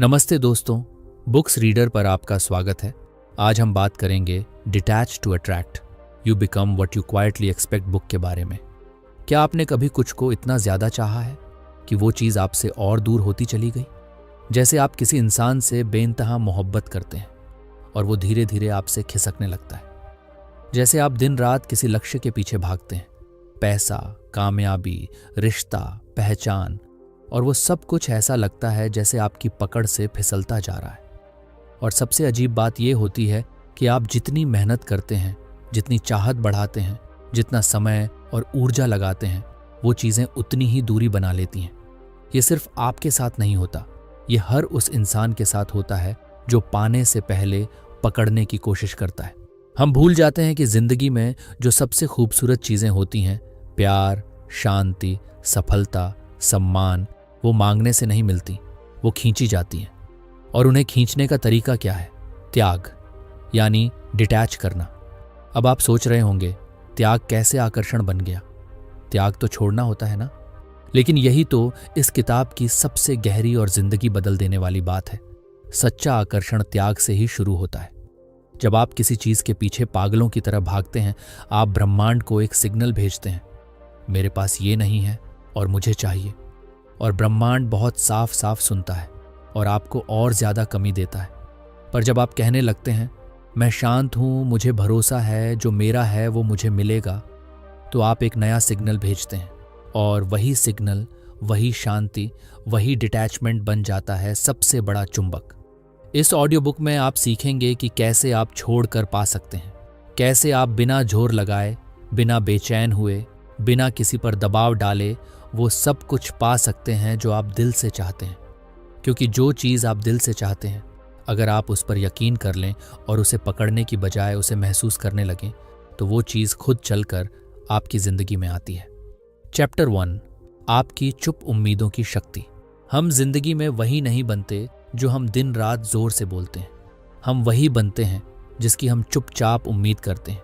नमस्ते दोस्तों, books reader पर आपका स्वागत है। आज हम बात करेंगे detach to attract, you become what you quietly expect book के बारे में। क्या आपने कभी कुछ को इतना ज़्यादा चाहा है कि वो चीज़ आपसे और दूर होती चली गई? जैसे आप किसी इंसान से बेइंतहा मोहब्बत करते हैं और वो धीरे धीरे आपसे खिसकने लगता है। जैसे आप दिन रात किसी लक्ष्य के पीछे भागते हैं, पैसा, कामयाबी, रिश्ता, पहचान, और वो सब कुछ ऐसा लगता है जैसे आपकी पकड़ से फिसलता जा रहा है। और सबसे अजीब बात यह होती है कि आप जितनी मेहनत करते हैं, जितनी चाहत बढ़ाते हैं, जितना समय और ऊर्जा लगाते हैं, वो चीज़ें उतनी ही दूरी बना लेती हैं। ये सिर्फ आपके साथ नहीं होता, ये हर उस इंसान के साथ होता है जो पाने से पहले पकड़ने की कोशिश करता है। हम भूल जाते हैं कि जिंदगी में जो सबसे खूबसूरत चीज़ें होती हैं, प्यार, शांति, सफलता, सम्मान, वो मांगने से नहीं मिलती, वो खींची जाती हैं। और उन्हें खींचने का तरीका क्या है? त्याग, यानी डिटैच करना। अब आप सोच रहे होंगे, त्याग कैसे आकर्षण बन गया? त्याग तो छोड़ना होता है ना। लेकिन यही तो इस किताब की सबसे गहरी और जिंदगी बदल देने वाली बात है। सच्चा आकर्षण त्याग से ही शुरू होता है। जब आप किसी चीज के पीछे पागलों की तरह भागते हैं, आप ब्रह्मांड को एक सिग्नल भेजते हैं, मेरे पास ये नहीं है और मुझे चाहिए। और ब्रह्मांड बहुत साफ साफ सुनता है और आपको और ज्यादा कमी देता है। पर जब आप कहने लगते हैं, मैं शांत हूं, मुझे भरोसा है, जो मेरा है वो मुझे मिलेगा, तो आप एक नया सिग्नल भेजते हैं। और वही सिग्नल, वही शांति, वही डिटैचमेंट बन जाता है सबसे बड़ा चुंबक। इस ऑडियो बुक में आप सीखेंगे कि कैसे आप छोड़ कर पा सकते हैं, कैसे आप बिना जोर लगाए, बिना बेचैन हुए, बिना किसी पर दबाव डाले वो सब कुछ पा सकते हैं जो आप दिल से चाहते हैं। क्योंकि जो चीज़ आप दिल से चाहते हैं, अगर आप उस पर यकीन कर लें और उसे पकड़ने की बजाय उसे महसूस करने लगें, तो वो चीज़ खुद चलकर आपकी ज़िंदगी में आती है। चैप्टर 1, आपकी चुप उम्मीदों की शक्ति। हम जिंदगी में वही नहीं बनते जो हम दिन रात जोर से बोलते हैं, हम वही बनते हैं जिसकी हम चुपचाप उम्मीद करते हैं।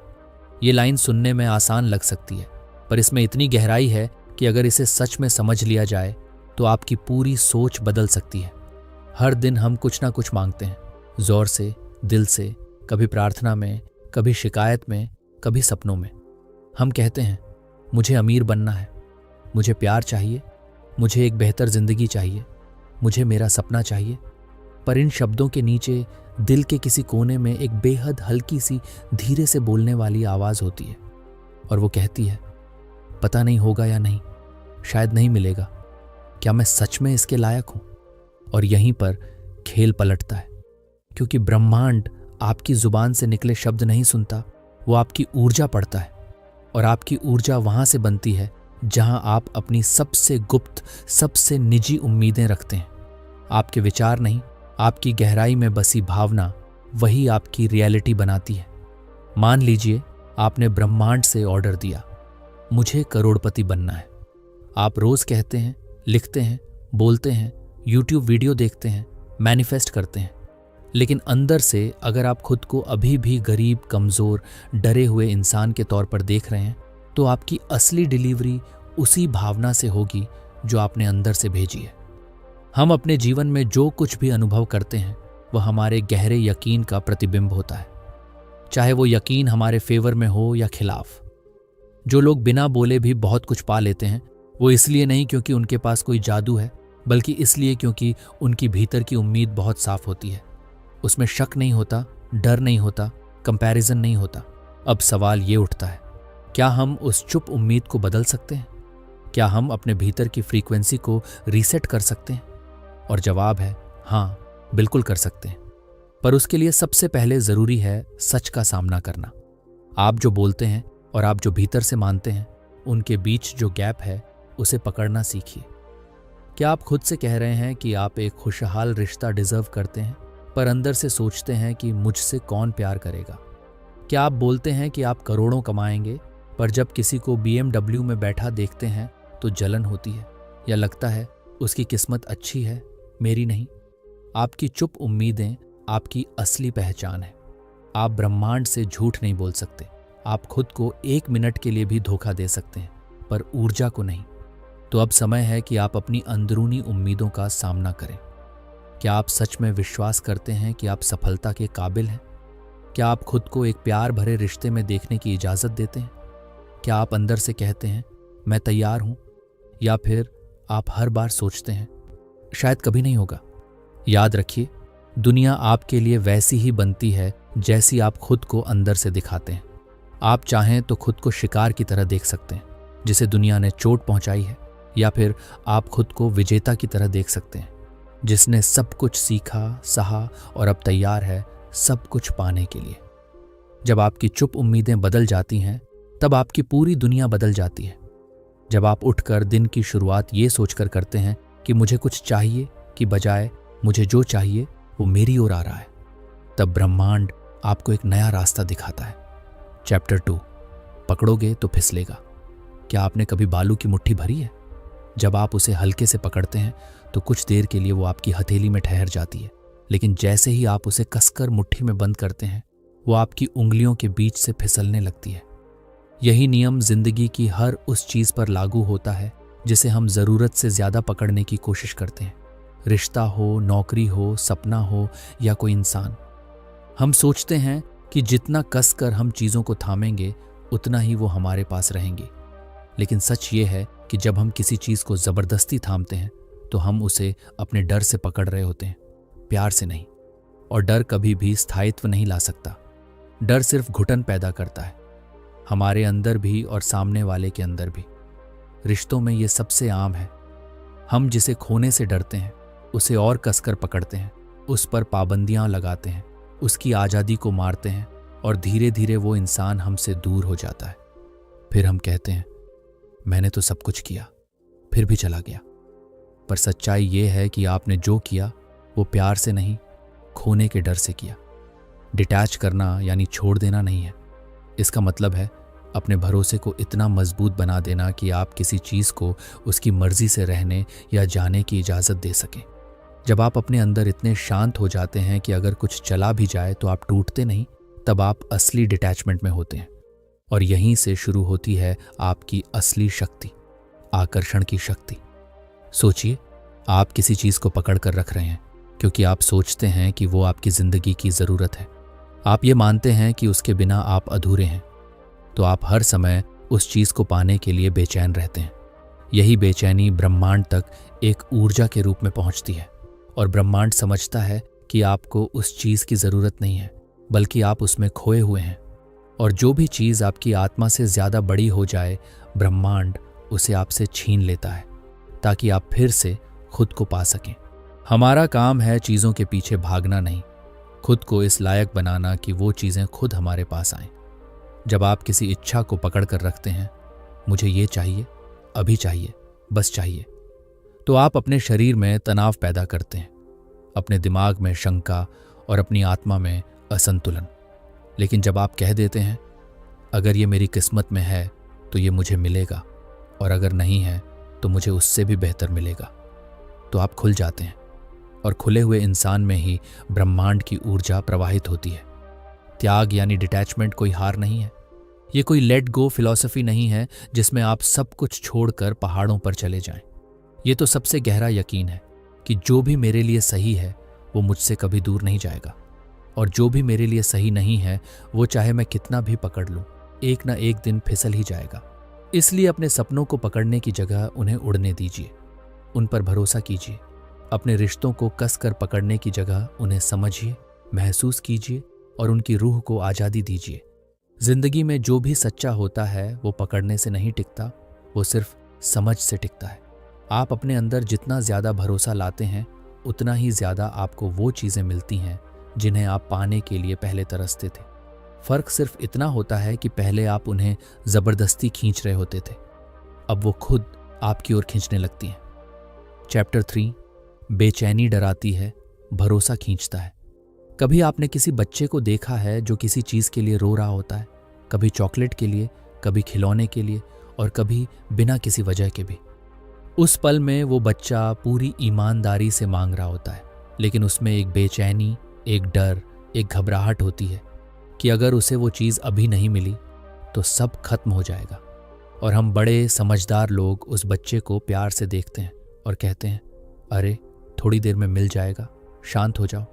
ये लाइन सुनने में आसान लग सकती है, पर इसमें इतनी गहराई है कि अगर इसे सच में समझ लिया जाए तो आपकी पूरी सोच बदल सकती है। हर दिन हम कुछ ना कुछ मांगते हैं, जोर से, दिल से, कभी प्रार्थना में, कभी शिकायत में, कभी सपनों में। हम कहते हैं, मुझे अमीर बनना है, मुझे प्यार चाहिए, मुझे एक बेहतर जिंदगी चाहिए, मुझे मेरा सपना चाहिए। पर इन शब्दों के नीचे दिल के किसी कोने में एक बेहद हल्की सी, धीरे से बोलने वाली आवाज़ होती है, और वो कहती है, पता नहीं होगा या नहीं, शायद नहीं मिलेगा, क्या मैं सच में इसके लायक हूं? और यहीं पर खेल पलटता है, क्योंकि ब्रह्मांड आपकी जुबान से निकले शब्द नहीं सुनता, वो आपकी ऊर्जा पढ़ता है। और आपकी ऊर्जा वहां से बनती है जहां आप अपनी सबसे गुप्त, सबसे निजी उम्मीदें रखते हैं। आपके विचार नहीं, आपकी गहराई में बसी भावना, वही आपकी रियलिटी बनाती है। मान लीजिए आपने ब्रह्मांड से ऑर्डर दिया, मुझे करोड़पति बनना है। आप रोज कहते हैं, लिखते हैं, बोलते हैं, यूट्यूब वीडियो देखते हैं, मैनिफेस्ट करते हैं, लेकिन अंदर से अगर आप खुद को अभी भी गरीब, कमजोर, डरे हुए इंसान के तौर पर देख रहे हैं, तो आपकी असली डिलीवरी उसी भावना से होगी जो आपने अंदर से भेजी है। हम अपने जीवन में जो कुछ भी अनुभव करते हैं, वह हमारे गहरे यकीन का प्रतिबिंब होता है, चाहे वो यकीन हमारे फेवर में हो या खिलाफ। जो लोग बिना बोले भी बहुत कुछ पा लेते हैं, वो इसलिए नहीं क्योंकि उनके पास कोई जादू है, बल्कि इसलिए क्योंकि उनकी भीतर की उम्मीद बहुत साफ होती है। उसमें शक नहीं होता, डर नहीं होता, कंपैरिजन नहीं होता। अब सवाल ये उठता है, क्या हम उस चुप उम्मीद को बदल सकते हैं? क्या हम अपने भीतर की फ्रीक्वेंसी को रीसेट कर सकते हैं? और जवाब है हाँ, बिल्कुल कर सकते हैं। पर उसके लिए सबसे पहले जरूरी है सच का सामना करना। आप जो बोलते हैं और आप जो भीतर से मानते हैं, उनके बीच जो गैप है, उसे पकड़ना सीखिए। क्या आप खुद से कह रहे हैं कि आप एक खुशहाल रिश्ता डिजर्व करते हैं, पर अंदर से सोचते हैं कि मुझसे कौन प्यार करेगा? क्या आप बोलते हैं कि आप करोड़ों कमाएंगे, पर जब किसी को BMW में बैठा देखते हैं तो जलन होती है, या लगता है उसकी किस्मत अच्छी है, मेरी नहीं? आपकी चुप उम्मीदें आपकी असली पहचान है। आप ब्रह्मांड से झूठ नहीं बोल सकते, आप खुद को 1 मिनट के लिए भी धोखा दे सकते हैं, पर ऊर्जा को नहीं। तो अब समय है कि आप अपनी अंदरूनी उम्मीदों का सामना करें। क्या आप सच में विश्वास करते हैं कि आप सफलता के काबिल हैं? क्या आप खुद को एक प्यार भरे रिश्ते में देखने की इजाज़त देते हैं? क्या आप अंदर से कहते हैं मैं तैयार हूं? या फिर आप हर बार सोचते हैं शायद कभी नहीं होगा? याद रखिए, दुनिया आपके लिए वैसी ही बनती है जैसी आप खुद को अंदर से दिखाते हैं। आप चाहें तो खुद को शिकार की तरह देख सकते हैं जिसे दुनिया ने चोट पहुंचाई है, या फिर आप खुद को विजेता की तरह देख सकते हैं जिसने सब कुछ सीखा, सहा और अब तैयार है सब कुछ पाने के लिए। जब आपकी चुप उम्मीदें बदल जाती हैं तब आपकी पूरी दुनिया बदल जाती है। जब आप उठकर दिन की शुरुआत ये सोचकर करते हैं कि मुझे कुछ चाहिए कि बजाय मुझे जो चाहिए वो मेरी ओर आ रहा है, तब ब्रह्मांड आपको एक नया रास्ता दिखाता है। चैप्टर 2, पकड़ोगे तो फिसलेगा। क्या आपने कभी बालू की मुट्ठी भरी है? जब आप उसे हल्के से पकड़ते हैं तो कुछ देर के लिए वो आपकी हथेली में ठहर जाती है, लेकिन जैसे ही आप उसे कसकर मुट्ठी में बंद करते हैं वो आपकी उंगलियों के बीच से फिसलने लगती है। यही नियम जिंदगी की हर उस चीज पर लागू होता है जिसे हम जरूरत से ज्यादा पकड़ने की कोशिश करते हैं। रिश्ता हो, नौकरी हो, सपना हो या कोई इंसान। हम सोचते हैं कि जितना कसकर हम चीजों को थामेंगे उतना ही वो हमारे पास रहेंगे, लेकिन सच ये है कि जब हम किसी चीज को जबरदस्ती थामते हैं तो हम उसे अपने डर से पकड़ रहे होते हैं, प्यार से नहीं। और डर कभी भी स्थायित्व नहीं ला सकता। डर सिर्फ घुटन पैदा करता है, हमारे अंदर भी और सामने वाले के अंदर भी। रिश्तों में ये सबसे आम है। हम जिसे खोने से डरते हैं उसे और कसकर पकड़ते हैं, उस पर पाबंदियां लगाते हैं, उसकी आज़ादी को मारते हैं और धीरे धीरे वो इंसान हमसे दूर हो जाता है। फिर हम कहते हैं मैंने तो सब कुछ किया, फिर भी चला गया। पर सच्चाई ये है कि आपने जो किया वो प्यार से नहीं, खोने के डर से किया। डिटैच करना यानी छोड़ देना नहीं है। इसका मतलब है अपने भरोसे को इतना मजबूत बना देना कि आप किसी चीज़ को उसकी मर्जी से रहने या जाने की इजाज़त दे सकें। जब आप अपने अंदर इतने शांत हो जाते हैं कि अगर कुछ चला भी जाए तो आप टूटते नहीं, तब आप असली डिटैचमेंट में होते हैं। और यहीं से शुरू होती है आपकी असली शक्ति, आकर्षण की शक्ति। सोचिए, आप किसी चीज़ को पकड़ कर रख रहे हैं क्योंकि आप सोचते हैं कि वो आपकी ज़िंदगी की ज़रूरत है। आप ये मानते हैं कि उसके बिना आप अधूरे हैं, तो आप हर समय उस चीज़ को पाने के लिए बेचैन रहते हैं। यही बेचैनी ब्रह्मांड तक एक ऊर्जा के रूप में पहुंचती है और ब्रह्मांड समझता है कि आपको उस चीज़ की ज़रूरत नहीं है, बल्कि आप उसमें खोए हुए हैं। और जो भी चीज़ आपकी आत्मा से ज़्यादा बड़ी हो जाए, ब्रह्मांड उसे आपसे छीन लेता है ताकि आप फिर से खुद को पा सकें। हमारा काम है चीज़ों के पीछे भागना नहीं, खुद को इस लायक बनाना कि वो चीज़ें खुद हमारे पास आएं। जब आप किसी इच्छा को पकड़ कर रखते हैं, मुझे ये चाहिए, अभी चाहिए, बस चाहिए, तो आप अपने शरीर में तनाव पैदा करते हैं, अपने दिमाग में शंका और अपनी आत्मा में असंतुलन। लेकिन जब आप कह देते हैं अगर ये मेरी किस्मत में है तो ये मुझे मिलेगा, और अगर नहीं है तो मुझे उससे भी बेहतर मिलेगा, तो आप खुल जाते हैं। और खुले हुए इंसान में ही ब्रह्मांड की ऊर्जा प्रवाहित होती है। त्याग यानी डिटैचमेंट कोई हार नहीं है। ये कोई लेट गो फिलॉसफी नहीं है जिसमें आप सब कुछ छोड़कर पहाड़ों पर चले जाएं। ये तो सबसे गहरा यकीन है कि जो भी मेरे लिए सही है वो मुझसे कभी दूर नहीं जाएगा, और जो भी मेरे लिए सही नहीं है वो चाहे मैं कितना भी पकड़ लूं, एक ना एक दिन फिसल ही जाएगा। इसलिए अपने सपनों को पकड़ने की जगह उन्हें उड़ने दीजिए, उन पर भरोसा कीजिए। अपने रिश्तों को कसकर पकड़ने की जगह उन्हें समझिए, महसूस कीजिए और उनकी रूह को आज़ादी दीजिए। जिंदगी में जो भी सच्चा होता है वो पकड़ने से नहीं टिकता, वो सिर्फ समझ से टिकता है। आप अपने अंदर जितना ज़्यादा भरोसा लाते हैं उतना ही ज़्यादा आपको वो चीज़ें मिलती हैं जिन्हें आप पाने के लिए पहले तरसते थे। फ़र्क सिर्फ इतना होता है कि पहले आप उन्हें ज़बरदस्ती खींच रहे होते थे, अब वो खुद आपकी ओर खींचने लगती हैं। चैप्टर 3, बेचैनी डराती है, भरोसा खींचता है। कभी आपने किसी बच्चे को देखा है जो किसी चीज़ के लिए रो रहा होता है, कभी चॉकलेट के लिए, कभी खिलौने के लिए और कभी बिना किसी वजह के भी। उस पल में वो बच्चा पूरी ईमानदारी से मांग रहा होता है, लेकिन उसमें एक बेचैनी, एक डर, एक घबराहट होती है कि अगर उसे वो चीज़ अभी नहीं मिली तो सब खत्म हो जाएगा। और हम बड़े समझदार लोग उस बच्चे को प्यार से देखते हैं और कहते हैं अरे थोड़ी देर में मिल जाएगा, शांत हो जाओ।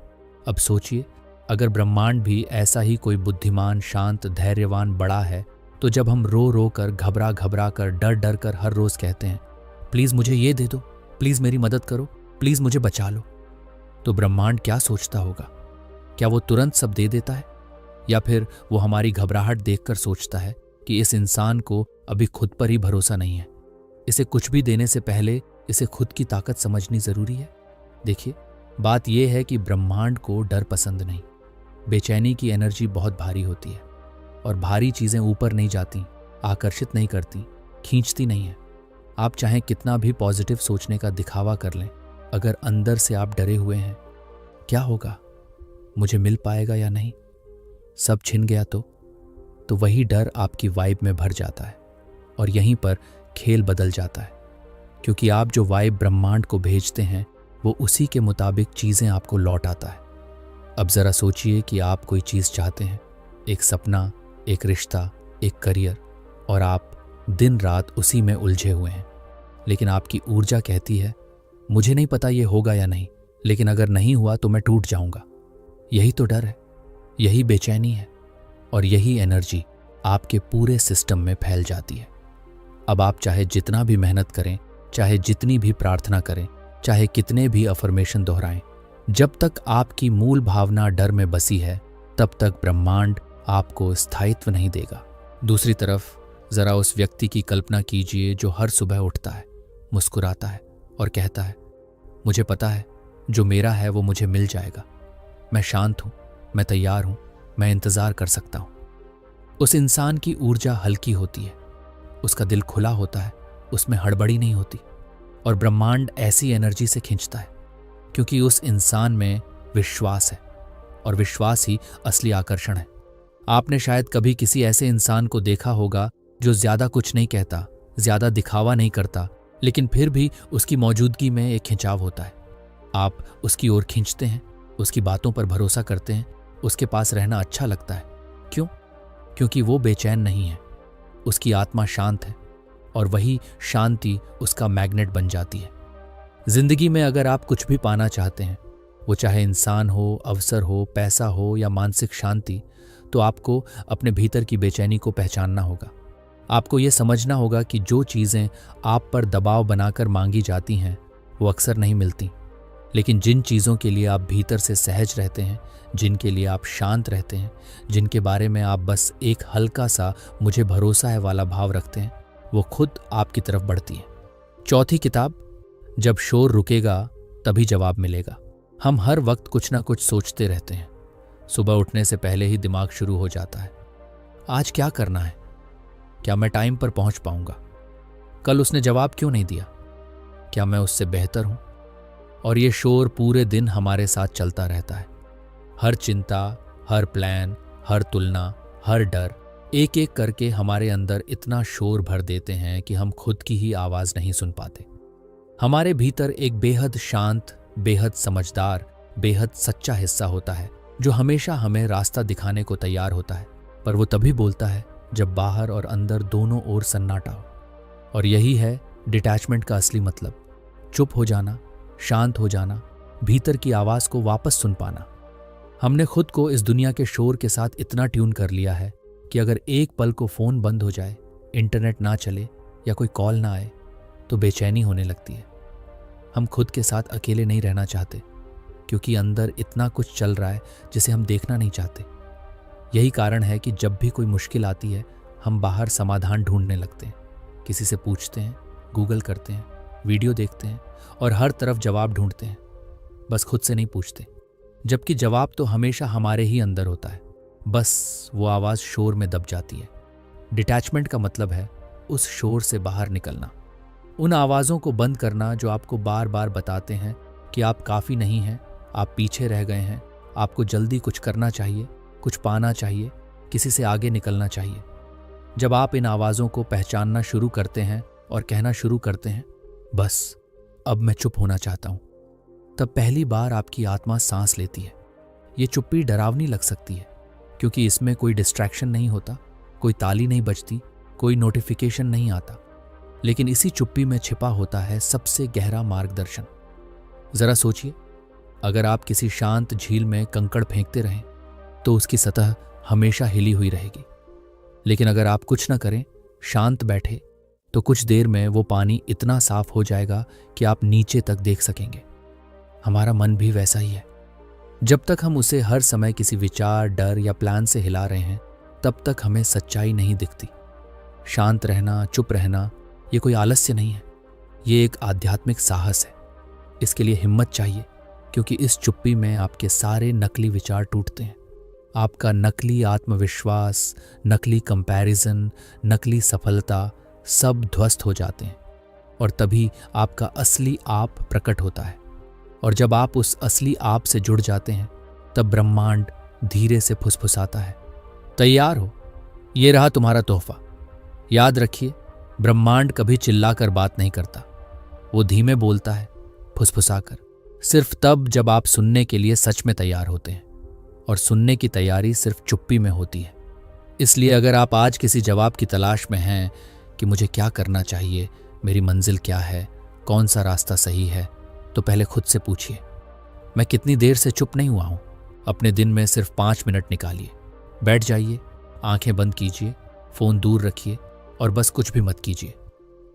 अब सोचिए, अगर ब्रह्मांड भी ऐसा ही कोई बुद्धिमान, शांत, धैर्यवान बड़ा है, तो जब हम रो रो कर, घबरा घबरा कर, डर डर कर हर रोज कहते हैं, प्लीज मुझे ये दे दो, प्लीज मेरी मदद करो, प्लीज मुझे बचा लो, तो ब्रह्मांड क्या सोचता होगा? क्या वो तुरंत सब दे देता है? या फिर वो हमारी घबराहट देखकर सोचता है कि इस इंसान को अभी खुद पर ही भरोसा नहीं है, इसे कुछ भी देने से पहले इसे खुद की ताकत समझनी जरूरी है? देखिए, बात यह है कि ब्रह्मांड को डर पसंद नहीं। बेचैनी की एनर्जी बहुत भारी होती है, और भारी चीजें ऊपर नहीं जाती, आकर्षित नहीं करती, खींचती नहीं है। आप चाहे कितना भी पॉजिटिव सोचने का दिखावा कर लें, अगर अंदर से आप डरे हुए हैं, क्या होगा? मुझे मिल पाएगा या नहीं? सब छिन गया तो वही डर आपकी वाइब में भर जाता है, और यहीं पर खेल बदल जाता है। क्योंकि आप जो वाइब ब्रह्मांड को भेजते हैं, वो उसी के मुताबिक चीजें आपको लौट आता है। अब जरा सोचिए कि आप कोई चीज चाहते हैं, एक सपना, एक रिश्ता, एक करियर, और आप दिन रात उसी में उलझे हुए हैं। लेकिन आपकी ऊर्जा कहती है, मुझे नहीं पता ये होगा या नहीं, लेकिन अगर नहीं हुआ तो मैं टूट जाऊंगा। यही तो डर है, यही बेचैनी है, और यही एनर्जी आपके पूरे सिस्टम में फैल जाती है। अब आप चाहे जितना भी मेहनत करें, चाहे जितनी भी प्रार्थना करें, चाहे कितने भी अफर्मेशन दोहराएं, जब तक आपकी मूल भावना डर में बसी है, तब तक ब्रह्मांड आपको स्थायित्व नहीं देगा। दूसरी तरफ जरा उस व्यक्ति की कल्पना कीजिए जो हर सुबह उठता है, मुस्कुराता है और कहता है, मुझे पता है जो मेरा है वो मुझे मिल जाएगा, मैं शांत हूं, मैं तैयार हूं, मैं इंतजार कर सकता हूं। उस इंसान की ऊर्जा हल्की होती है, उसका दिल खुला होता है, उसमें हड़बड़ी नहीं होती, और ब्रह्मांड ऐसी एनर्जी से खींचता है क्योंकि उस इंसान में विश्वास है, और विश्वास ही असली आकर्षण है। आपने शायद कभी किसी ऐसे इंसान को देखा होगा जो ज्यादा कुछ नहीं कहता, ज्यादा दिखावा नहीं करता, लेकिन फिर भी उसकी मौजूदगी में एक खिंचाव होता है। आप उसकी ओर खींचते हैं, उसकी बातों पर भरोसा करते हैं, उसके पास रहना अच्छा लगता है। क्यों? क्योंकि वो बेचैन नहीं है, उसकी आत्मा शांत है, और वही शांति उसका मैग्नेट बन जाती है। जिंदगी में अगर आप कुछ भी पाना चाहते हैं, वो चाहे इंसान हो, अवसर हो, पैसा हो या मानसिक शांति, तो आपको अपने भीतर की बेचैनी को पहचानना होगा। आपको ये समझना होगा कि जो चीज़ें आप पर दबाव बनाकर मांगी जाती हैं, वो अक्सर नहीं मिलती, लेकिन जिन चीज़ों के लिए आप भीतर से सहज रहते हैं, जिनके लिए आप शांत रहते हैं, जिनके बारे में आप बस एक हल्का सा मुझे भरोसा है वाला भाव रखते हैं, वो खुद आपकी तरफ बढ़ती है। चौथी किताब, जब शोर रुकेगा तभी जवाब मिलेगा। हम हर वक्त कुछ ना कुछ सोचते रहते हैं। सुबह उठने से पहले ही दिमाग शुरू हो जाता है, आज क्या करना है, क्या मैं टाइम पर पहुंच पाऊंगा, कल उसने जवाब क्यों नहीं दिया, क्या मैं उससे बेहतर हूं? और ये शोर पूरे दिन हमारे साथ चलता रहता है। हर चिंता, हर प्लान, हर तुलना, हर डर एक एक करके हमारे अंदर इतना शोर भर देते हैं कि हम खुद की ही आवाज नहीं सुन पाते। हमारे भीतर एक बेहद शांत, बेहद समझदार, बेहद सच्चा हिस्सा होता है जो हमेशा हमें रास्ता दिखाने को तैयार होता है, पर वो तभी बोलता है जब बाहर और अंदर दोनों ओर सन्नाटा हो। और यही है डिटैचमेंट का असली मतलब, चुप हो जाना, शांत हो जाना, भीतर की आवाज को वापस सुन पाना। हमने खुद को इस दुनिया के शोर के साथ इतना ट्यून कर लिया है कि अगर एक पल को फोन बंद हो जाए, इंटरनेट ना चले या कोई कॉल ना आए, तो बेचैनी होने लगती है। हम खुद के साथ अकेले नहीं रहना चाहते, क्योंकि अंदर इतना कुछ चल रहा है जिसे हम देखना नहीं चाहते। यही कारण है कि जब भी कोई मुश्किल आती है, हम बाहर समाधान ढूंढने लगते हैं, किसी से पूछते हैं, गूगल करते हैं, वीडियो देखते हैं और हर तरफ जवाब ढूंढते हैं, बस खुद से नहीं पूछते। जबकि जवाब तो हमेशा हमारे ही अंदर होता है, बस वो आवाज़ शोर में दब जाती है। डिटैचमेंट का मतलब है उस शोर से बाहर निकलना, उन आवाज़ों को बंद करना जो आपको बार बार बताते हैं कि आप काफ़ी नहीं हैं, आप पीछे रह गए हैं, आपको जल्दी कुछ करना चाहिए, कुछ पाना चाहिए, किसी से आगे निकलना चाहिए। जब आप इन आवाज़ों को पहचानना शुरू करते हैं और कहना शुरू करते हैं, बस अब मैं चुप होना चाहता हूँ, तब पहली बार आपकी आत्मा सांस लेती है। ये चुप्पी डरावनी लग सकती है, क्योंकि इसमें कोई डिस्ट्रैक्शन नहीं होता, कोई ताली नहीं बजती, कोई नोटिफिकेशन नहीं आता, लेकिन इसी चुप्पी में छिपा होता है सबसे गहरा मार्गदर्शन। जरा सोचिए, अगर आप किसी शांत झील में कंकड़ फेंकते रहें तो उसकी सतह हमेशा हिली हुई रहेगी, लेकिन अगर आप कुछ न करें, शांत बैठे, तो कुछ देर में वो पानी इतना साफ हो जाएगा कि आप नीचे तक देख सकेंगे। हमारा मन भी वैसा ही है। जब तक हम उसे हर समय किसी विचार, डर या प्लान से हिला रहे हैं, तब तक हमें सच्चाई नहीं दिखती। शांत रहना, चुप रहना, ये कोई आलस्य नहीं है, ये एक आध्यात्मिक साहस है। इसके लिए हिम्मत चाहिए, क्योंकि इस चुप्पी में आपके सारे नकली विचार टूटते हैं। आपका नकली आत्मविश्वास, नकली कंपैरिजन, नकली सफलता सब ध्वस्त हो जाते हैं और तभी आपका असली आप प्रकट होता है। और जब आप उस असली आप से जुड़ जाते हैं, तब ब्रह्मांड धीरे से फुसफुसाता है, तैयार हो, ये रहा तुम्हारा तोहफा। याद रखिए, ब्रह्मांड कभी चिल्लाकर बात नहीं करता, वो धीमे बोलता है, फुसफुसाकर, सिर्फ तब जब आप सुनने के लिए सच में तैयार होते हैं। और सुनने की तैयारी सिर्फ चुप्पी में होती है। इसलिए अगर आप आज किसी जवाब की तलाश में हैं कि मुझे क्या करना चाहिए, मेरी मंजिल क्या है, कौन सा रास्ता सही है, तो पहले खुद से पूछिए, मैं कितनी देर से चुप नहीं हुआ हूं? अपने दिन में सिर्फ 5 मिनट निकालिए, बैठ जाइए, आंखें बंद कीजिए, फोन दूर रखिए और बस कुछ भी मत कीजिए।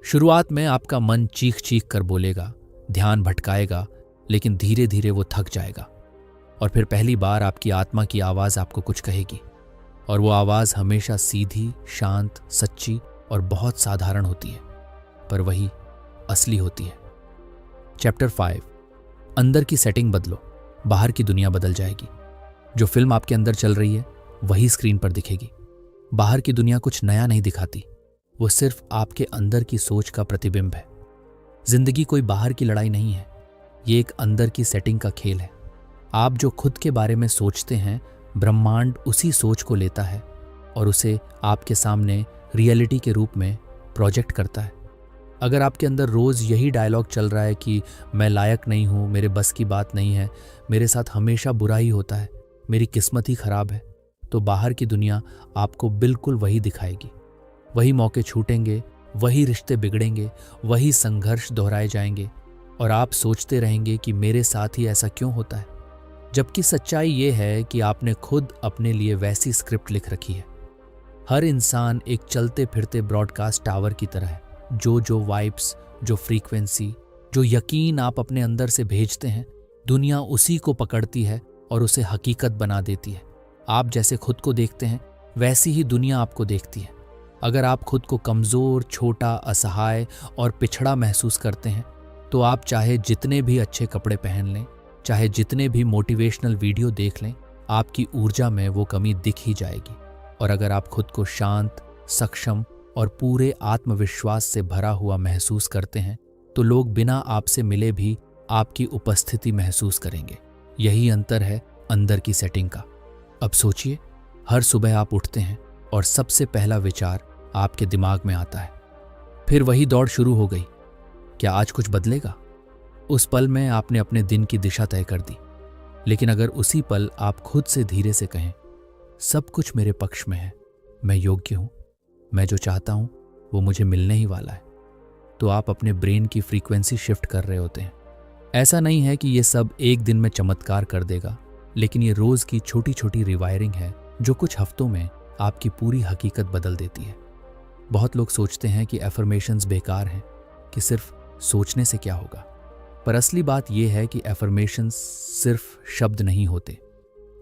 शुरुआत में आपका मन चीख चीख कर बोलेगा, ध्यान भटकाएगा, लेकिन धीरे धीरे वो थक जाएगा और फिर पहली बार आपकी आत्मा की आवाज आपको कुछ कहेगी। और वो आवाज हमेशा सीधी, शांत, सच्ची और बहुत साधारण होती है, पर वही असली होती है। चैप्टर 5, अंदर की सेटिंग बदलो, बाहर की दुनिया बदल जाएगी। जो फिल्म आपके अंदर चल रही है वही स्क्रीन पर दिखेगी। बाहर की दुनिया कुछ नया नहीं दिखाती, वो सिर्फ आपके अंदर की सोच का प्रतिबिंब है। जिंदगी कोई बाहर की लड़ाई नहीं है, ये एक अंदर की सेटिंग का खेल है। आप जो खुद के बारे में सोचते हैं, ब्रह्मांड उसी सोच को लेता है और उसे आपके सामने रियलिटी के रूप में प्रोजेक्ट करता है। अगर आपके अंदर रोज यही डायलॉग चल रहा है कि मैं लायक नहीं हूं, मेरे बस की बात नहीं है, मेरे साथ हमेशा बुरा ही होता है, मेरी किस्मत ही खराब है, तो बाहर की दुनिया आपको बिल्कुल वही दिखाएगी। वही मौके छूटेंगे, वही रिश्ते बिगड़ेंगे, वही संघर्ष दोहराए जाएंगे और आप सोचते रहेंगे कि मेरे साथ ही ऐसा क्यों होता है। जबकि सच्चाई ये है कि आपने खुद अपने लिए वैसी स्क्रिप्ट लिख रखी है। हर इंसान एक चलते फिरते ब्रॉडकास्ट टावर की तरह है। जो वाइब्स, जो फ्रीक्वेंसी, जो यकीन आप अपने अंदर से भेजते हैं, दुनिया उसी को पकड़ती है और उसे हकीकत बना देती है। आप जैसे खुद को देखते हैं, वैसी ही दुनिया आपको देखती है। अगर आप खुद को कमज़ोर, छोटा, असहाय और पिछड़ा महसूस करते हैं, तो आप चाहे जितने भी अच्छे कपड़े पहन लें, चाहे जितने भी मोटिवेशनल वीडियो देख लें, आपकी ऊर्जा में वो कमी दिख ही जाएगी। और अगर आप खुद को शांत, सक्षम और पूरे आत्मविश्वास से भरा हुआ महसूस करते हैं, तो लोग बिना आपसे मिले भी आपकी उपस्थिति महसूस करेंगे। यही अंतर है अंदर की सेटिंग का। अब सोचिए, हर सुबह आप उठते हैं और सबसे पहला विचार आपके दिमाग में आता है, फिर वही दौड़ शुरू हो गई, क्या आज कुछ बदलेगा? उस पल में आपने अपने दिन की दिशा तय कर दी। लेकिन अगर उसी पल आप खुद से धीरे से कहें, सब कुछ मेरे पक्ष में है, मैं योग्य हूं, मैं जो चाहता हूं वो मुझे मिलने ही वाला है, तो आप अपने ब्रेन की फ्रीक्वेंसी शिफ्ट कर रहे होते हैं। ऐसा नहीं है कि ये सब एक दिन में चमत्कार कर देगा, लेकिन ये रोज की छोटी छोटी रिवायरिंग है जो कुछ हफ्तों में आपकी पूरी हकीकत बदल देती है। बहुत लोग सोचते हैं कि एफर्मेशंस बेकार हैं, कि सिर्फ सोचने से क्या होगा, पर असली बात यह है कि एफर्मेशंस सिर्फ शब्द नहीं होते,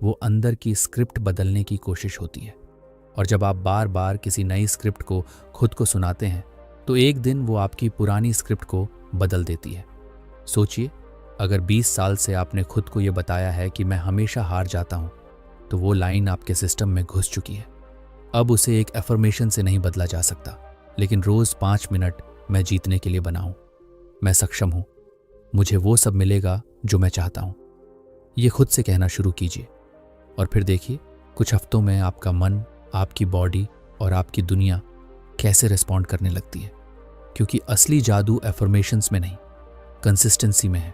वो अंदर की स्क्रिप्ट बदलने की कोशिश होती है। और जब आप बार बार किसी नई स्क्रिप्ट को खुद को सुनाते हैं, तो एक दिन वो आपकी पुरानी स्क्रिप्ट को बदल देती है। सोचिए, अगर 20 साल से आपने खुद को ये बताया है कि मैं हमेशा हार जाता हूं, तो वो लाइन आपके सिस्टम में घुस चुकी है। अब उसे एक एफर्मेशन से नहीं बदला जा सकता, लेकिन रोज 5 मिनट मैं जीतने के लिए बनाऊं, मैं सक्षम हूं, मुझे वो सब मिलेगा जो मैं चाहता हूं। ये खुद से कहना शुरू कीजिए और फिर देखिए कुछ हफ्तों में आपका मन, आपकी बॉडी और आपकी दुनिया कैसे रिस्पॉन्ड करने लगती है। क्योंकि असली जादू एफर्मेशंस में नहीं, कंसिस्टेंसी में है,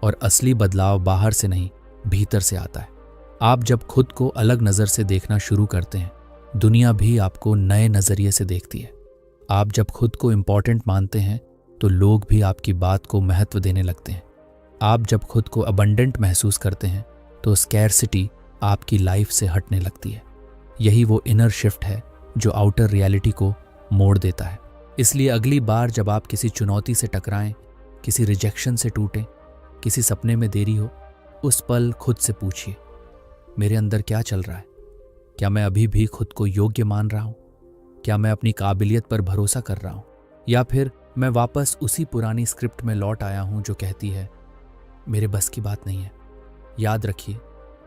और असली बदलाव बाहर से नहीं, भीतर से आता है। आप जब खुद को अलग नज़र से देखना शुरू करते हैं, दुनिया भी आपको नए नज़रिए से देखती है। आप जब खुद को इम्पॉर्टेंट मानते हैं, तो लोग भी आपकी बात को महत्व देने लगते हैं। आप जब खुद को अबंडेंट महसूस करते हैं तो स्कैरसिटी आपकी लाइफ से हटने लगती है। यही वो इनर शिफ्ट है जो आउटर रियलिटी को मोड़ देता है। इसलिए अगली बार जब आप किसी चुनौती से टकराएं, किसी रिजेक्शन से टूटें, किसी सपने में देरी हो, उस पल खुद से पूछिए, मेरे अंदर क्या चल रहा है? क्या मैं अभी भी खुद को योग्य मान रहा हूँ? क्या मैं अपनी काबिलियत पर भरोसा कर रहा हूँ? या फिर मैं वापस उसी पुरानी स्क्रिप्ट में लौट आया हूँ जो कहती है मेरे बस की बात नहीं है। याद रखिए,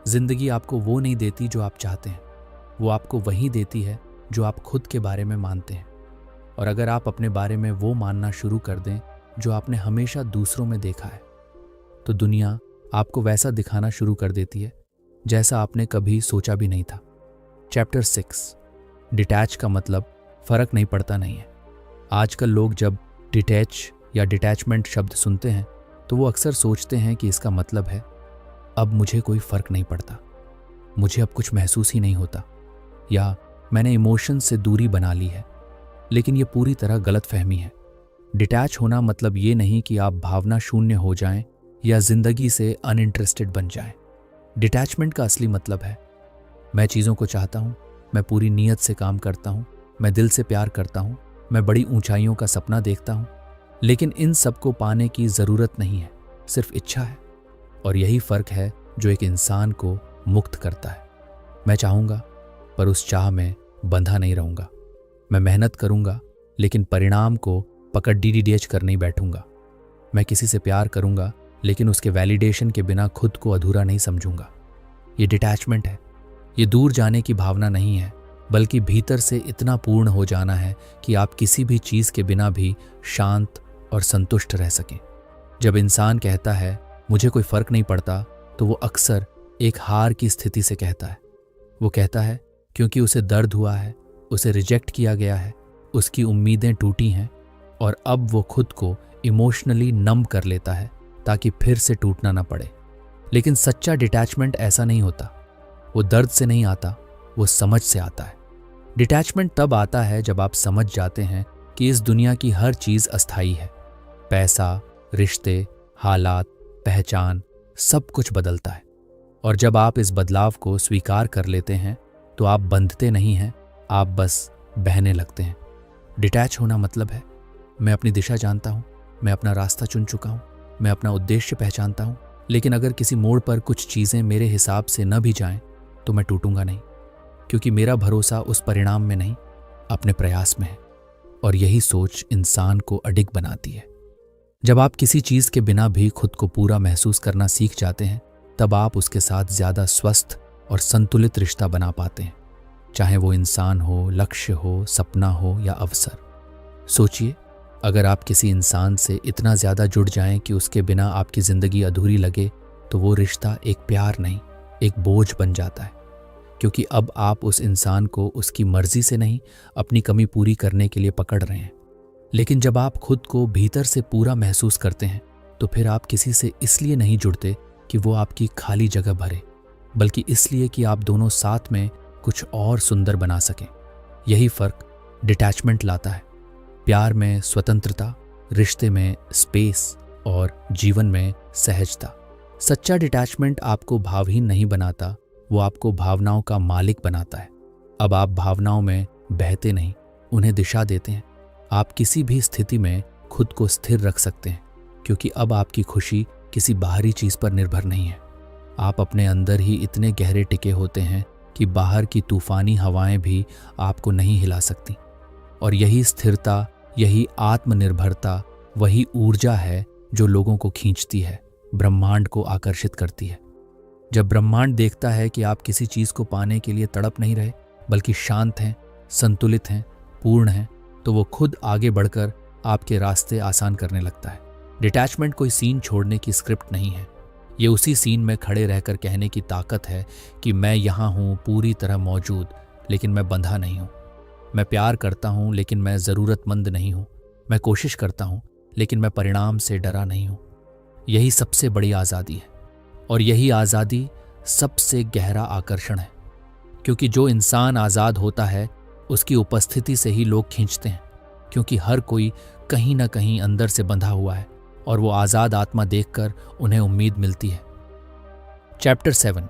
जिंदगी आपको वो नहीं देती जो आप चाहते हैं, वो आपको वही देती है जो आप खुद के बारे में मानते हैं। और अगर आप अपने बारे में वो मानना शुरू कर दें जो आपने हमेशा दूसरों में देखा है, तो दुनिया आपको वैसा दिखाना शुरू कर देती है जैसा आपने कभी सोचा भी नहीं था। चैप्टर 6, डिटैच का मतलब फर्क नहीं पड़ता नहीं है। आजकल लोग जब डिटैच या डिटैचमेंट शब्द सुनते हैं तो वो अक्सर सोचते हैं कि इसका मतलब है अब मुझे कोई फर्क नहीं पड़ता, मुझे अब कुछ महसूस ही नहीं होता, या मैंने इमोशन से दूरी बना ली है। लेकिन ये पूरी तरह गलत फहमी है। डिटैच होना मतलब ये नहीं कि आप भावना शून्य हो जाएं या जिंदगी से अनइंटरेस्टेड बन जाएं। डिटैचमेंट का असली मतलब है मैं चीज़ों को चाहता हूँ, मैं पूरी नीयत से काम करता हूँ, मैं दिल से प्यार करता हूँ, मैं बड़ी ऊंचाइयों का सपना देखता हूँ, लेकिन इन सब को पाने की ज़रूरत नहीं है, सिर्फ इच्छा है। और यही फ़र्क है जो एक इंसान को मुक्त करता है। मैं चाहूँगा पर उस चाह में बंधा नहीं रहूँगा। मैं मेहनत करूँगा लेकिन परिणाम को पकड़ डीडीएच कर नहीं बैठूँगा। मैं किसी से प्यार करूँगा लेकिन उसके वैलिडेशन के बिना खुद को अधूरा नहीं समझूंगा। ये डिटैचमेंट है। ये दूर जाने की भावना नहीं है, बल्कि भीतर से इतना पूर्ण हो जाना है कि आप किसी भी चीज़ के बिना भी शांत और संतुष्ट रह सकें। जब इंसान कहता है मुझे कोई फर्क नहीं पड़ता, तो वो अक्सर एक हार की स्थिति से कहता है। वो कहता है क्योंकि उसे दर्द हुआ है, उसे रिजेक्ट किया गया है, उसकी उम्मीदें टूटी हैं और अब वो खुद को इमोशनली नम कर लेता है ताकि फिर से टूटना ना पड़े। लेकिन सच्चा डिटैचमेंट ऐसा नहीं होता। वो दर्द से नहीं आता, वो समझ से आता है। डिटैचमेंट तब आता है जब आप समझ जाते हैं कि इस दुनिया की हर चीज़ अस्थायी है। पैसा, रिश्ते, हालात, पहचान, सब कुछ बदलता है। और जब आप इस बदलाव को स्वीकार कर लेते हैं तो आप बंधते नहीं हैं, आप बस बहने लगते हैं। डिटैच होना मतलब है मैं अपनी दिशा जानता हूँ, मैं अपना रास्ता चुन चुका हूँ, मैं अपना उद्देश्य पहचानता हूँ, लेकिन अगर किसी मोड़ पर कुछ चीज़ें मेरे हिसाब से न भी जाएं तो मैं टूटूंगा नहीं, क्योंकि मेरा भरोसा उस परिणाम में नहीं, अपने प्रयास में है। और यही सोच इंसान को अडिग बनाती है। जब आप किसी चीज़ के बिना भी खुद को पूरा महसूस करना सीख जाते हैं, तब आप उसके साथ ज़्यादा स्वस्थ और संतुलित रिश्ता बना पाते हैं, चाहे वो इंसान हो, लक्ष्य हो, सपना हो या अवसर। सोचिए, अगर आप किसी इंसान से इतना ज़्यादा जुड़ जाएं कि उसके बिना आपकी ज़िंदगी अधूरी लगे, तो वो रिश्ता एक प्यार नहीं, एक बोझ बन जाता है, क्योंकि अब आप उस इंसान को उसकी मर्जी से नहीं, अपनी कमी पूरी करने के लिए पकड़ रहे हैं। लेकिन जब आप खुद को भीतर से पूरा महसूस करते हैं, तो फिर आप किसी से इसलिए नहीं जुड़ते कि वो आपकी खाली जगह भरे, बल्कि इसलिए कि आप दोनों साथ में कुछ और सुंदर बना सकें। यही फ़र्क डिटैचमेंट लाता है। प्यार में स्वतंत्रता, रिश्ते में स्पेस और जीवन में सहजता। सच्चा डिटैचमेंट आपको भावहीन नहीं बनाता, वो आपको भावनाओं का मालिक बनाता है। अब आप भावनाओं में बहते नहीं, उन्हें दिशा देते हैं। आप किसी भी स्थिति में खुद को स्थिर रख सकते हैं, क्योंकि अब आपकी खुशी किसी बाहरी चीज़ पर निर्भर नहीं है। आप अपने अंदर ही इतने गहरे टिके होते हैं कि बाहर की तूफानी हवाएं भी आपको नहीं हिला सकती। और यही स्थिरता, यही आत्मनिर्भरता, वही ऊर्जा है जो लोगों को खींचती है, ब्रह्मांड को आकर्षित करती है। जब ब्रह्मांड देखता है कि आप किसी चीज़ को पाने के लिए तड़प नहीं रहे, बल्कि शांत हैं, संतुलित हैं, पूर्ण हैं, तो वो खुद आगे बढ़कर आपके रास्ते आसान करने लगता है। डिटैचमेंट कोई सीन छोड़ने की स्क्रिप्ट नहीं है। ये उसी सीन में खड़े रहकर कहने की ताकत है कि मैं यहाँ हूँ, पूरी तरह मौजूद, लेकिन मैं बंधा नहीं हूँ। मैं प्यार करता हूँ लेकिन मैं ज़रूरतमंद नहीं हूँ। मैं कोशिश करता हूँ लेकिन मैं परिणाम से डरा नहीं हूँ। यही सबसे बड़ी आज़ादी है, और यही आज़ादी सबसे गहरा आकर्षण है, क्योंकि जो इंसान आज़ाद होता है उसकी उपस्थिति से ही लोग खींचते हैं, क्योंकि हर कोई कहीं ना कहीं अंदर से बंधा हुआ है और वो आज़ाद आत्मा देखकर उन्हें उम्मीद मिलती है। चैप्टर 7,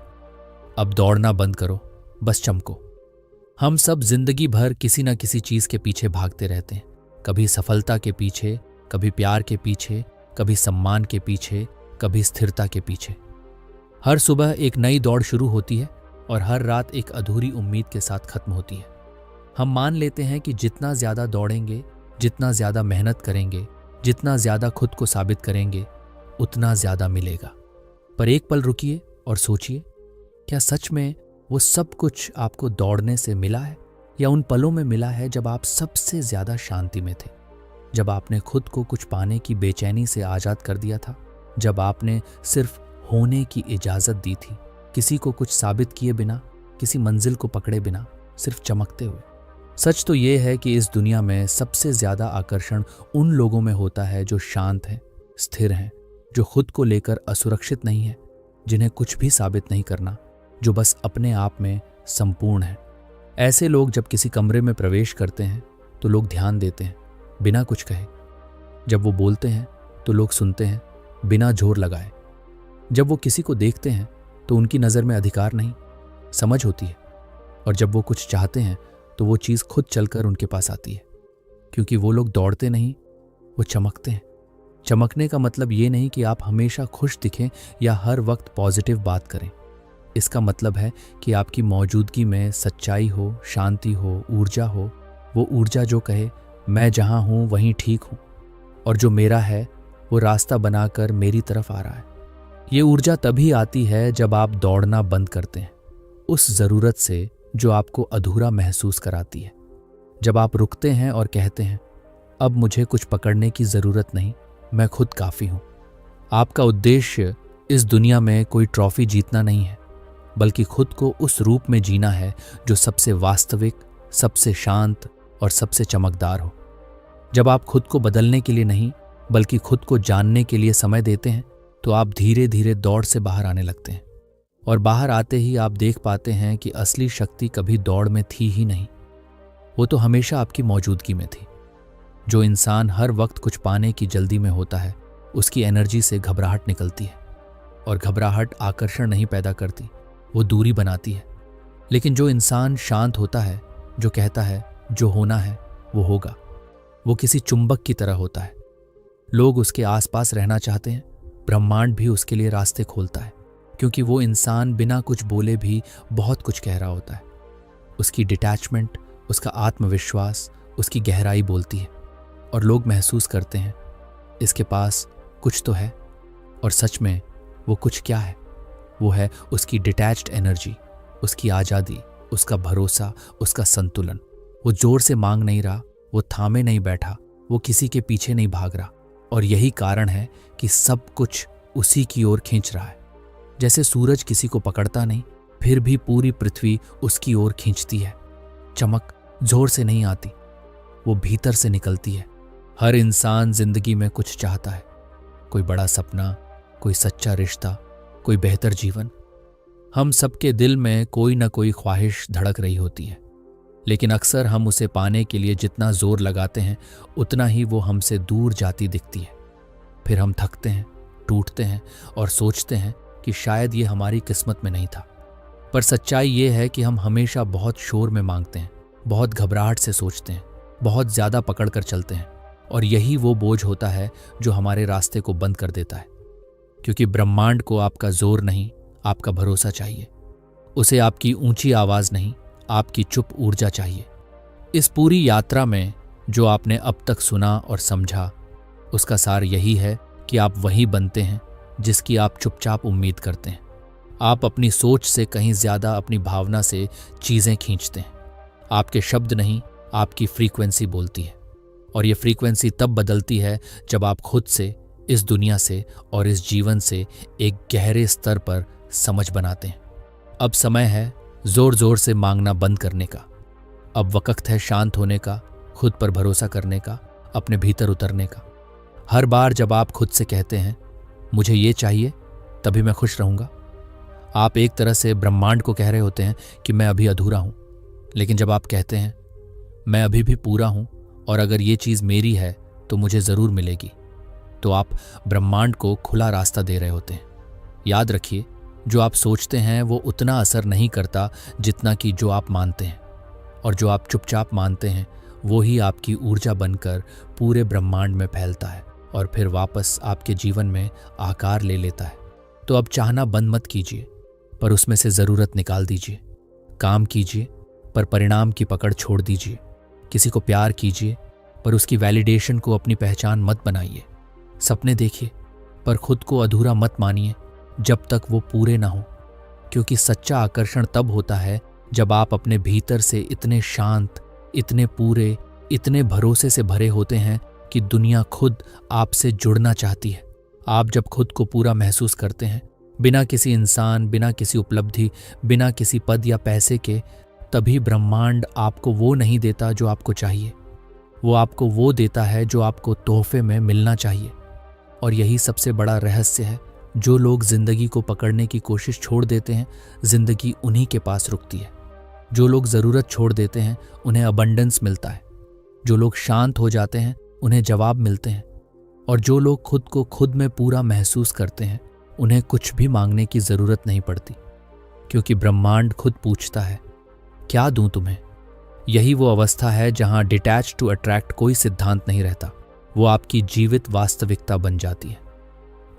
अब दौड़ना बंद करो, बस चमको। हम सब जिंदगी भर किसी न किसी चीज के पीछे भागते रहते हैं, कभी सफलता के पीछे, कभी प्यार के पीछे, कभी सम्मान के पीछे, कभी स्थिरता के पीछे। हर सुबह एक नई दौड़ शुरू होती है और हर रात एक अधूरी उम्मीद के साथ खत्म होती है। हम मान लेते हैं कि जितना ज्यादा दौड़ेंगे, जितना ज्यादा मेहनत करेंगे, जितना ज्यादा खुद को साबित करेंगे, उतना ज्यादा मिलेगा। पर एक पल रुकिए और सोचिए, क्या सच में वो सब कुछ आपको दौड़ने से मिला है, या उन पलों में मिला है जब आप सबसे ज्यादा शांति में थे, जब आपने खुद को कुछ पाने की बेचैनी से आजाद कर दिया था, जब आपने सिर्फ होने की इजाजत दी थी, किसी को कुछ साबित किए बिना, किसी मंजिल को पकड़े बिना, सिर्फ चमकते हुए। सच तो ये है कि इस दुनिया में सबसे ज्यादा आकर्षण उन लोगों में होता है जो शांत हैं, स्थिर हैं, जो खुद को लेकर असुरक्षित नहीं है, जिन्हें कुछ भी साबित नहीं करना, जो बस अपने आप में संपूर्ण है। ऐसे लोग जब किसी कमरे में प्रवेश करते हैं तो लोग ध्यान देते हैं बिना कुछ कहे। जब वो बोलते हैं तो लोग सुनते हैं बिना जोर लगाए। जब वो किसी को देखते हैं तो उनकी नज़र में अधिकार नहीं, समझ होती है। और जब वो कुछ चाहते हैं तो वो चीज़ खुद चलकर उनके पास आती है। क्योंकि वो लोग दौड़ते नहीं, वो चमकते हैं। चमकने का मतलब ये नहीं कि आप हमेशा खुश दिखें या हर वक्त पॉजिटिव बात करें। इसका मतलब है कि आपकी मौजूदगी में सच्चाई हो, शांति हो, ऊर्जा हो। वो ऊर्जा जो कहे मैं जहाँ हूँ वहीं ठीक हूँ, और जो मेरा है वो रास्ता बनाकर मेरी तरफ आ रहा है। ये ऊर्जा तभी आती है जब आप दौड़ना बंद करते हैं, उस ज़रूरत से जो आपको अधूरा महसूस कराती है। जब आप रुकते हैं और कहते हैं अब मुझे कुछ पकड़ने की ज़रूरत नहीं, मैं खुद काफ़ी हूँ। आपका उद्देश्य इस दुनिया में कोई ट्रॉफी जीतना नहीं है, बल्कि खुद को उस रूप में जीना है जो सबसे वास्तविक, सबसे शांत और सबसे चमकदार हो। जब आप खुद को बदलने के लिए नहीं, बल्कि खुद को जानने के लिए समय देते हैं, तो आप धीरे धीरे दौड़ से बाहर आने लगते हैं। और बाहर आते ही आप देख पाते हैं कि असली शक्ति कभी दौड़ में थी ही नहीं, वो तो हमेशा आपकी मौजूदगी में थी। जो इंसान हर वक्त कुछ पाने की जल्दी में होता है, उसकी एनर्जी से घबराहट निकलती है, और घबराहट आकर्षण नहीं पैदा करती, वो दूरी बनाती है। लेकिन जो इंसान शांत होता है, जो कहता है जो होना है वो होगा, वो किसी चुंबक की तरह होता है। लोग उसके आसपास रहना चाहते हैं, ब्रह्मांड भी उसके लिए रास्ते खोलता है, क्योंकि वो इंसान बिना कुछ बोले भी बहुत कुछ कह रहा होता है। उसकी डिटैचमेंट, उसका आत्मविश्वास, उसकी गहराई बोलती है, और लोग महसूस करते हैं इसके पास कुछ तो है। और सच में वो कुछ क्या है? वो है उसकी डिटैच्ड एनर्जी, उसकी आज़ादी, उसका भरोसा, उसका संतुलन। वो जोर से मांग नहीं रहा, वो थामे नहीं बैठा, वो किसी के पीछे नहीं भाग रहा। और यही कारण है कि सब कुछ उसी की ओर खींच रहा है। जैसे सूरज किसी को पकड़ता नहीं, फिर भी पूरी पृथ्वी उसकी ओर खींचती है। चमक जोर से नहीं आती, वो भीतर से निकलती है। हर इंसान जिंदगी में कुछ चाहता है, कोई बड़ा सपना, कोई सच्चा रिश्ता, कोई बेहतर जीवन। हम सबके दिल में कोई ना कोई ख्वाहिश धड़क रही होती है, लेकिन अक्सर हम उसे पाने के लिए जितना जोर लगाते हैं, उतना ही वो हमसे दूर जाती दिखती है। फिर हम थकते हैं, टूटते हैं और सोचते हैं कि शायद ये हमारी किस्मत में नहीं था। पर सच्चाई ये है कि हम हमेशा बहुत शोर में मांगते हैं, बहुत घबराहट से सोचते हैं, बहुत ज़्यादा पकड़ कर चलते हैं, और यही वो बोझ होता है जो हमारे रास्ते को बंद कर देता है। क्योंकि ब्रह्मांड को आपका जोर नहीं, आपका भरोसा चाहिए। उसे आपकी ऊंची आवाज़ नहीं, आपकी चुप ऊर्जा चाहिए। इस पूरी यात्रा में जो आपने अब तक सुना और समझा, उसका सार यही है कि आप वही बनते हैं जिसकी आप चुपचाप उम्मीद करते हैं। आप अपनी सोच से कहीं ज़्यादा अपनी भावना से चीज़ें खींचते हैं। आपके शब्द नहीं, आपकी फ्रीक्वेंसी बोलती है। और ये फ्रीक्वेंसी तब बदलती है जब आप खुद से, इस दुनिया से और इस जीवन से एक गहरे स्तर पर समझ बनाते हैं। अब समय है जोर जोर से मांगना बंद करने का। अब वक्त है शांत होने का, खुद पर भरोसा करने का, अपने भीतर उतरने का। हर बार जब आप खुद से कहते हैं मुझे ये चाहिए, तभी मैं खुश रहूंगा, आप एक तरह से ब्रह्मांड को कह रहे होते हैं कि मैं अभी अधूरा हूं। लेकिन जब आप कहते हैं मैं अभी भी पूरा हूं, और अगर ये चीज़ मेरी है तो मुझे ज़रूर मिलेगी, तो आप ब्रह्मांड को खुला रास्ता दे रहे होते हैं। याद रखिए, जो आप सोचते हैं वो उतना असर नहीं करता जितना कि जो आप मानते हैं, और जो आप चुपचाप मानते हैं वो ही आपकी ऊर्जा बनकर पूरे ब्रह्मांड में फैलता है और फिर वापस आपके जीवन में आकार ले लेता है। तो अब चाहना बंद मत कीजिए, पर उसमें से ज़रूरत निकाल दीजिए। काम कीजिए, पर परिणाम की पकड़ छोड़ दीजिए। किसी को प्यार कीजिए, पर उसकी वैलिडेशन को अपनी पहचान मत बनाइए। सपने देखिए, पर खुद को अधूरा मत मानिए जब तक वो पूरे ना हो, क्योंकि सच्चा आकर्षण तब होता है जब आप अपने भीतर से इतने शांत, इतने पूरे, इतने भरोसे से भरे होते हैं कि दुनिया खुद आपसे जुड़ना चाहती है। आप जब खुद को पूरा महसूस करते हैं, बिना किसी इंसान, बिना किसी उपलब्धि, बिना किसी पद या पैसे के, तभी ब्रह्मांड आपको वो नहीं देता जो आपको चाहिए। वो आपको वो देता है जो आपको तोहफे में मिलना चाहिए। और यही सबसे बड़ा रहस्य है। जो लोग जिंदगी को पकड़ने की कोशिश छोड़ देते हैं, जिंदगी उन्हीं के पास रुकती है। जो लोग ज़रूरत छोड़ देते हैं, उन्हें अबंडेंस मिलता है। जो लोग शांत हो जाते हैं, उन्हें जवाब मिलते हैं। और जो लोग खुद को खुद में पूरा महसूस करते हैं, उन्हें कुछ भी मांगने की ज़रूरत नहीं पड़ती, क्योंकि ब्रह्मांड खुद पूछता है, क्या दूं तुम्हें? यही वो अवस्था है जहां डिटैच टू अट्रैक्ट कोई सिद्धांत नहीं रहता। वो आपकी जीवित वास्तविकता बन जाती है।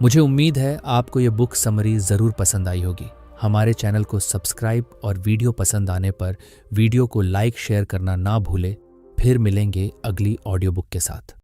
मुझे उम्मीद है आपको ये बुक समरी ज़रूर पसंद आई होगी। हमारे चैनल को सब्सक्राइब और वीडियो पसंद आने पर वीडियो को लाइक शेयर करना ना भूले। फिर मिलेंगे अगली ऑडियो बुक के साथ।